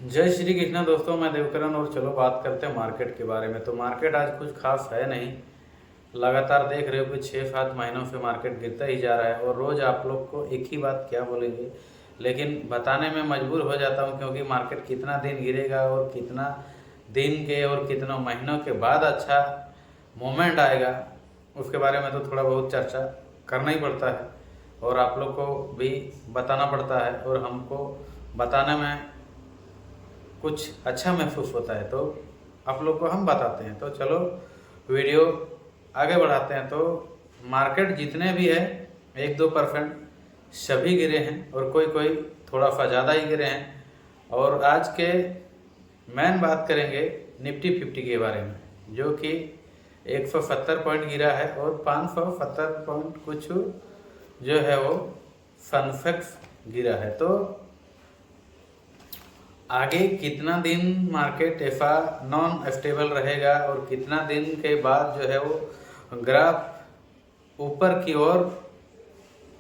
जय श्री कृष्ण दोस्तों, मैं देवकरण और चलो बात करते हैं मार्केट के बारे में। तो मार्केट आज कुछ खास है नहीं। लगातार देख रहे हो कि 6-7 महीनों से मार्केट गिरता ही जा रहा है और रोज़ आप लोग को एक ही बात क्या बोलेंगे, लेकिन बताने में मजबूर हो जाता हूँ क्योंकि मार्केट कितना दिन गिरेगा और कितना दिन के और कितनों महीनों के बाद अच्छा मोमेंट आएगा उसके बारे में तो थोड़ा बहुत चर्चा करना ही पड़ता है और आप लोग को भी बताना पड़ता है और हमको बताने में कुछ अच्छा महसूस होता है तो आप लोग को हम बताते हैं। तो चलो वीडियो आगे बढ़ाते हैं। तो मार्केट जितने भी है 1-2% सभी गिरे हैं और कोई कोई थोड़ा सा ज़्यादा ही गिरे हैं। और आज के मेन बात करेंगे निफ्टी 50 के बारे में, जो कि 170 पॉइंट गिरा है और 570 पॉइंट कुछ जो है वो सेंसेक्स गिरा है। तो आगे कितना दिन मार्केट ऐसा नॉन स्टेबल रहेगा और कितना दिन के बाद जो है वो ग्राफ ऊपर की ओर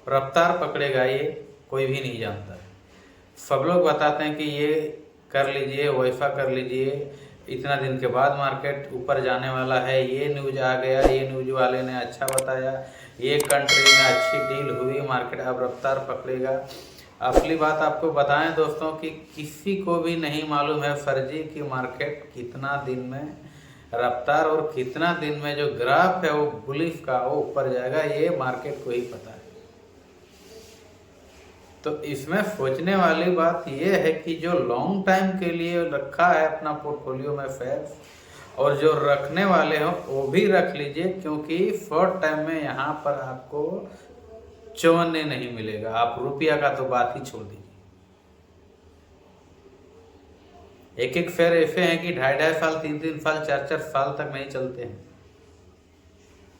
रफ्तार पकड़ेगा, ये कोई भी नहीं जानता है। सब लोग बताते हैं कि ये कर लीजिए, वैसा कर लीजिए, इतना दिन के बाद मार्केट ऊपर जाने वाला है, ये न्यूज आ गया, ये न्यूज वाले ने अच्छा बताया, ये कंट्री में अच्छी डील हुई, मार्केट अब रफ्तार पकड़ेगा। असली बात आपको बताएं दोस्तों कि किसी को भी नहीं मालूम है फर्जी की मार्केट कितना दिन में रफ्तार और कितना दिन में जो ग्राफ है वो बुलिश का वो ऊपर जाएगा, ये मार्केट को ही पता है। तो इसमें सोचने वाली बात ये है कि जो लॉन्ग टाइम के लिए रखा है अपना पोर्टफोलियो में शेयर्स, और जो रखने वाले हो वो भी रख लीजिए, क्योंकि शॉर्ट टाइम में यहाँ पर आपको चौवन्ने नहीं मिलेगा। आप रुपया का तो बात ही छोड़ दीजिए। एक एक शेयर ऐसे हैं कि 2.5 साल 3-3 साल 4-4 साल तक नहीं चलते हैं,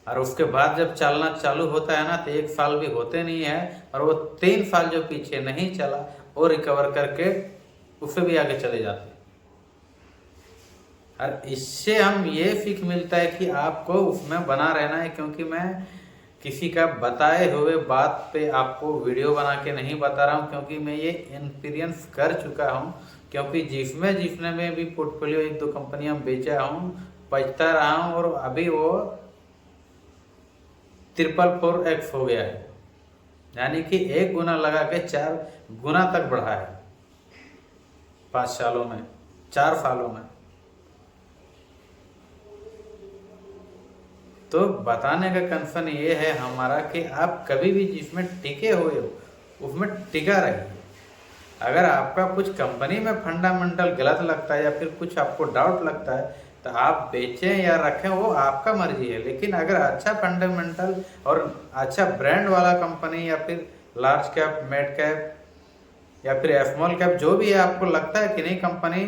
और उसके बाद जब चलना चालू होता है ना तो 1 साल भी होते नहीं है, और वो 3 साल जो पीछे नहीं चला वो रिकवर करके उससे भी आगे चले जाते हैं। और इससे हम ये सीख मिलता है कि आपको उसमें बना रहना है, क्योंकि मैं किसी का बताए हुए बात पे आपको वीडियो बना के नहीं बता रहा हूँ, क्योंकि मैं ये एक्सपीरियंस कर चुका हूँ। क्योंकि जिसने में भी पोर्टफोलियो 1-2 कंपनियां बेचा हूँ, बचता रहा हूँ, और अभी वो 444x हो गया है, यानी कि 1 गुना लगा के 4 गुना तक बढ़ा है 5 सालों में, 4 सालों में। तो बताने का कंसर्न ये है हमारा कि आप कभी भी जिसमें टिके हुए हो उसमें टिका रहिए। अगर आपका कुछ कंपनी में फंडामेंटल गलत लगता है या फिर कुछ आपको डाउट लगता है तो आप बेचें या रखें, वो आपका मर्जी है। लेकिन अगर अच्छा फंडामेंटल और अच्छा ब्रांड वाला कंपनी या फिर लार्ज कैप, मिड कैप या फिर स्मॉल कैप जो भी है, आपको लगता है कि नहीं कंपनी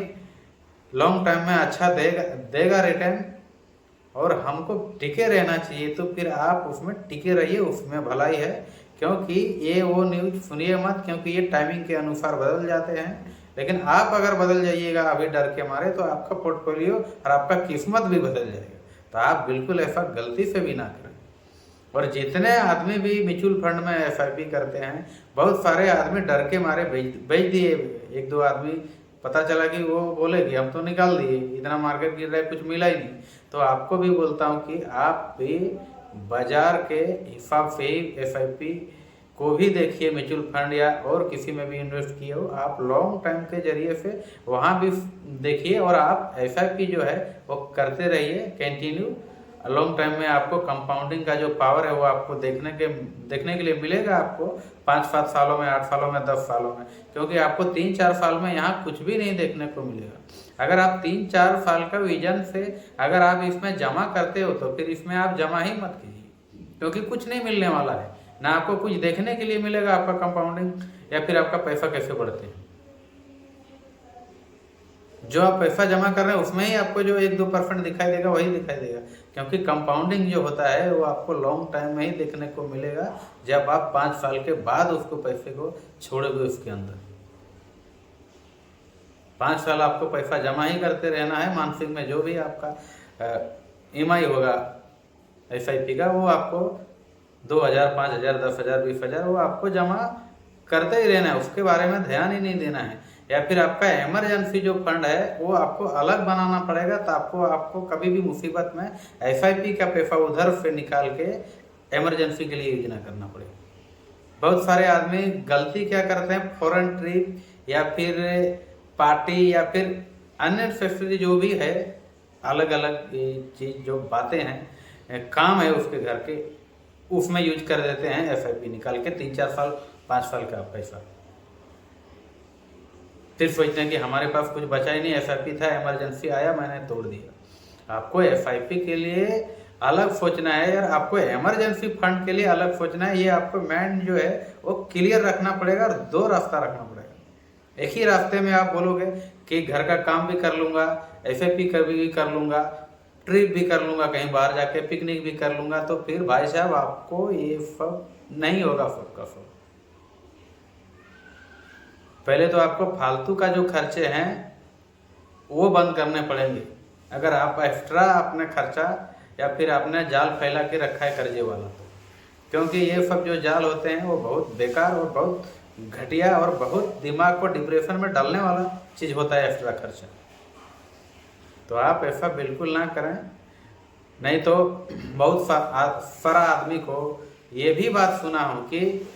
लॉन्ग टाइम में अच्छा देगा रिटर्न और हमको टिके रहना चाहिए, तो फिर आप उसमें टिके रहिए, उसमें भलाई है। क्योंकि ये वो न्यूज सुनिए मत, क्योंकि ये टाइमिंग के अनुसार बदल जाते हैं। लेकिन आप अगर बदल जाइएगा अभी डर के मारे तो आपका पोर्टफोलियो और आपका किस्मत भी बदल जाएगा। तो आप बिल्कुल ऐसा गलती से भी ना करें। और जितने आदमी भी म्यूचुअल फंड में SIP करते हैं, बहुत सारे आदमी डर के मारे बेच दिए। 1-2 आदमी पता चला कि वो बोले कि हम तो निकाल दिए, इतना मार्केट गिर रहा है, कुछ मिला ही नहीं। तो आपको भी बोलता हूँ कि आप भी बाजार के हिसाब से ही SIP को भी देखिए, म्यूचुअल फंड या और किसी में भी इन्वेस्ट किए हो आप लॉन्ग टाइम के जरिए से वहाँ भी देखिए, और आप SIP जो है वो करते रहिए कंटिन्यू। लॉन्ग टाइम में आपको कंपाउंडिंग का जो पावर है वो आपको देखने के लिए मिलेगा, आपको 5-7 सालों में, 8 सालों में, 10 सालों में। क्योंकि आपको 3-4 साल में यहाँ कुछ भी नहीं देखने को मिलेगा। अगर आप 3-4 साल का विजन से अगर आप इसमें जमा करते हो तो फिर इसमें आप जमा ही मत कीजिए, क्योंकि कुछ नहीं मिलने वाला है ना। आपको कुछ देखने के लिए मिलेगा आपका कंपाउंडिंग या फिर आपका पैसा कैसे बढ़ते हैं। जो आप पैसा जमा कर रहे हैं उसमें ही आपको जो 1-2% दिखाई देगा वही दिखाई देगा, क्योंकि कंपाउंडिंग जो होता है वो आपको लॉन्ग टाइम में ही देखने को मिलेगा, जब आप 5 साल के बाद उसको पैसे को छोड़ोगे। उसके अंदर 5 साल आपको पैसा जमा ही करते रहना है। मानसिक में जो भी आपका EMI होगा SIP का, वो आपको 2,000, 5,000, 10,000, 20,000 वो आपको जमा करते ही रहना है, उसके बारे में ध्यान ही नहीं देना है। या फिर आपका इमरजेंसी जो फंड है वो आपको अलग बनाना पड़ेगा, तो आपको कभी भी मुसीबत में एसआईपी का पैसा उधर से निकाल के इमरजेंसी के लिए यूज ना करना पड़ेगा। बहुत सारे आदमी गलती क्या करते हैं, फॉरेन ट्रिप या फिर पार्टी या फिर अन्य फैसिलिटी जो भी है, अलग अलग चीज़ जो बातें हैं, काम है उसके घर के, उसमें यूज कर देते हैं एसआईपी निकाल के 3-4 साल 5 साल का पैसा। फिर सोचते हैं कि हमारे पास कुछ बचा ही नहीं, एसआईपी था, इमरजेंसी आया, मैंने तोड़ दिया। आपको एसआईपी के लिए अलग सोचना है यार, आपको इमरजेंसी फंड के लिए अलग सोचना है। ये आपको माइंड जो है वो क्लियर रखना पड़ेगा और 2 रास्ता रखना पड़ेगा। एक ही रास्ते में आप बोलोगे कि घर का काम भी कर लूँगा, एसआईपी कभी भी कर लूँगा, ट्रिप भी कर लूँगा, कहीं बाहर जाके पिकनिक भी कर लूँगा, तो फिर भाई साहब आपको ये सब नहीं होगा। सबका सब पहले तो आपको फालतू का जो खर्चे हैं वो बंद करने पड़ेंगे। अगर आप एक्स्ट्रा अपने खर्चा या फिर आपने जाल फैला के रखा है कर्जे वाला, क्योंकि ये सब जो जाल होते हैं वो बहुत बेकार और बहुत घटिया और बहुत दिमाग को डिप्रेशन में डालने वाला चीज़ होता है एक्स्ट्रा खर्चा। तो आप ऐसा बिल्कुल ना करें, नहीं तो बहुत सारा आदमी को ये भी बात सुना हो कि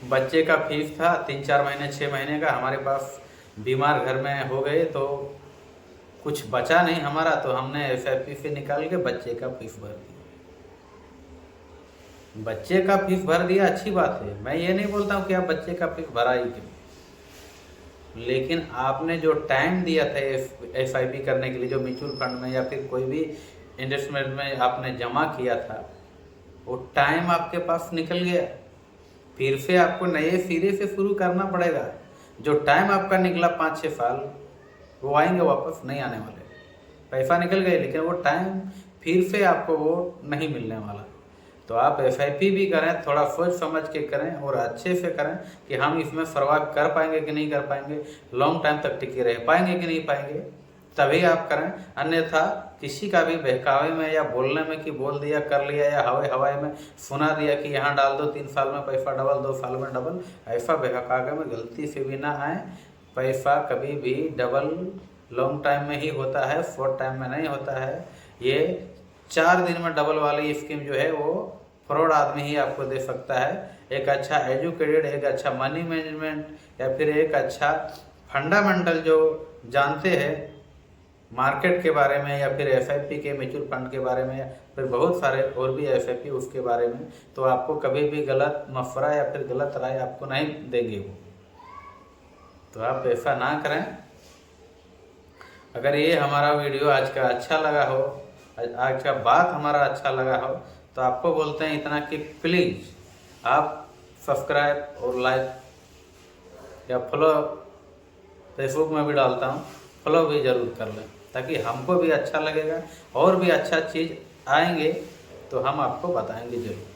बच्चे का फीस था 3-4 महीने 6 महीने का, हमारे पास बीमार घर में हो गए तो कुछ बचा नहीं हमारा, तो हमने एसआईपी से निकाल के बच्चे का फीस भर दिया। बच्चे का फीस भर दिया, अच्छी बात है, मैं ये नहीं बोलता हूँ कि आप बच्चे का फीस भरा ही क्यों, लेकिन आपने जो टाइम दिया था एसआईपी करने के लिए, जो म्यूचुअल फंड में या फिर कोई भी इन्वेस्टमेंट में आपने जमा किया था, वो टाइम आपके पास निकल गया। फिर से आपको नए सिरे से शुरू करना पड़ेगा। जो टाइम आपका निकला 5-6 साल, वो आएंगे वापस नहीं आने वाले। पैसा निकल गए लेकिन वो टाइम फिर से आपको वो नहीं मिलने वाला। तो आप एसआईपी भी करें, थोड़ा सोच समझ के करें और अच्छे से करें कि हम इसमें सर्वाइव कर पाएंगे कि नहीं कर पाएंगे, लॉन्ग टाइम तक टिके रह पाएंगे कि नहीं पाएंगे, तभी आप करें। अन्यथा किसी का भी बहकावे में या बोलने में कि बोल दिया कर लिया या हवाई में सुना दिया कि यहाँ डाल दो 3 साल में पैसा डबल, 2 साल में डबल, ऐसा बहकावे में गलती से भी ना आए। पैसा कभी भी डबल लॉन्ग टाइम में ही होता है, शॉर्ट टाइम में नहीं होता है। ये 4 दिन में डबल वाली स्कीम जो है वो फ्रॉड आदमी ही आपको दे सकता है। एक अच्छा एजुकेटेड, एक अच्छा मनी मैनेजमेंट या फिर एक अच्छा फंडामेंटल जो जानते हैं मार्केट के बारे में या फिर एसआईपी के म्यूचुअल फंड के बारे में या फिर बहुत सारे और भी एसआईपी उसके बारे में, तो आपको कभी भी गलत मशवरा या फिर गलत राय आपको नहीं देंगे वो। तो आप ऐसा ना करें। अगर ये हमारा वीडियो आज का अच्छा लगा हो, आज का बात हमारा अच्छा लगा हो, तो आपको बोलते हैं इतना कि प्लीज़ आप सब्सक्राइब और लाइक या फॉलो, फेसबुक में भी डालता हूँ, फॉलो भी ज़रूर कर लें, ताकि हमको भी अच्छा लगेगा और भी अच्छा चीज़ आएंगे तो हम आपको बताएंगे ज़रूर।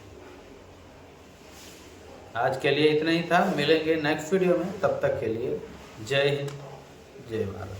आज के लिए इतना ही था, मिलेंगे नेक्स्ट वीडियो में, तब तक के लिए जय हिंद, जय भारत।